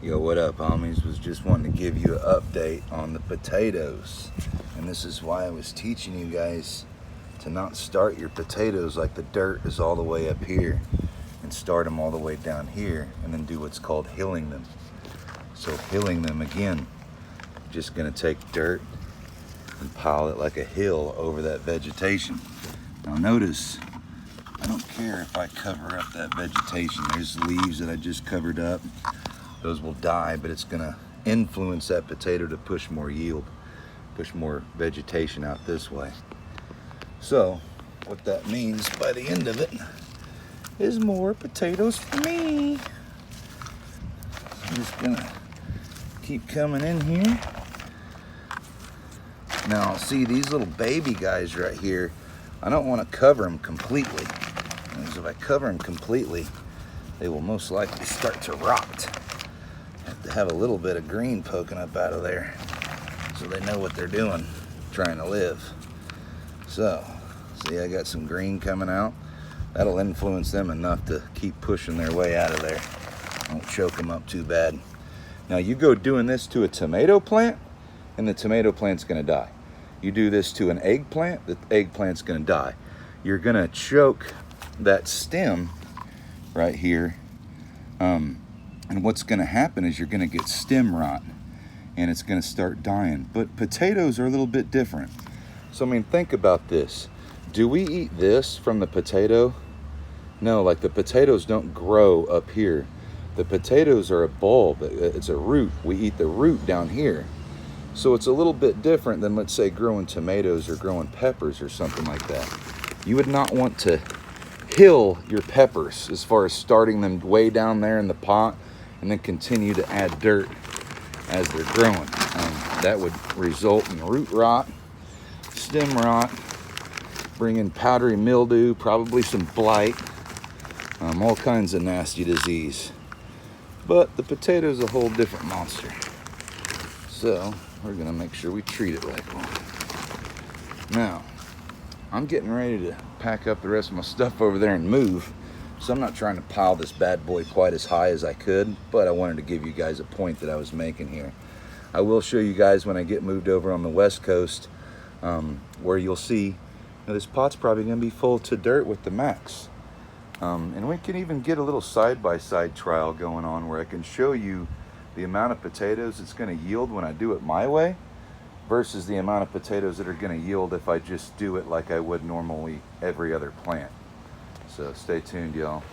Yo, what up, homies? Was just wanting to give you an update on the potatoes. And this is why I was teaching you guys to not start your potatoes like the dirt is all the way up here, and start them all the way down here, and then do what's called hilling them. So hilling them, again, just gonna take dirt and pile it like a hill over that vegetation. Now notice, I don't care if I cover up that vegetation. There's leaves that I just covered up. Those will die, but it's gonna influence that potato to push more yield, push more vegetation out this way. So what that means by the end of it is more potatoes for me. I'm just gonna keep coming in here. Now see these little baby guys right here, I don't want to cover them completely, because if I cover them completely, they will most likely start to rot. Have to have a little bit of green poking up out of there so they know what they're doing, trying to live. So see, I got some green coming out. That'll influence them enough to keep pushing their way out of there. Won't choke them up too bad. Now you go doing this to a tomato plant, and the tomato plant's gonna die. You do this to an eggplant, the eggplant's gonna die. You're gonna choke that stem right here, and what's gonna happen is you're gonna get stem rot, and it's gonna start dying. But potatoes are a little bit different. So I mean, think about this. Do we eat this from the potato? No, like the potatoes don't grow up here. The potatoes are a bulb, it's a root. We eat the root down here. So it's a little bit different than, let's say, growing tomatoes or growing peppers or something like that. You would not want to hill your peppers as far as starting them way down there in the pot and then continue to add dirt as they're growing. That would result in root rot, stem rot, bring in powdery mildew, probably some blight, all kinds of nasty disease. But the potato is a whole different monster. So we're gonna make sure we treat it like one. Now, I'm getting ready to pack up the rest of my stuff over there and move. So I'm not trying to pile this bad boy quite as high as I could, but I wanted to give you guys a point that I was making here. I will show you guys when I get moved over on the West Coast, where you'll see this pot's probably gonna be full to dirt with the max. And we can even get a little side-by-side trial going on where I can show you the amount of potatoes it's gonna yield when I do it my way versus the amount of potatoes that are gonna yield if I just do it like I would normally every other plant. So stay tuned, y'all.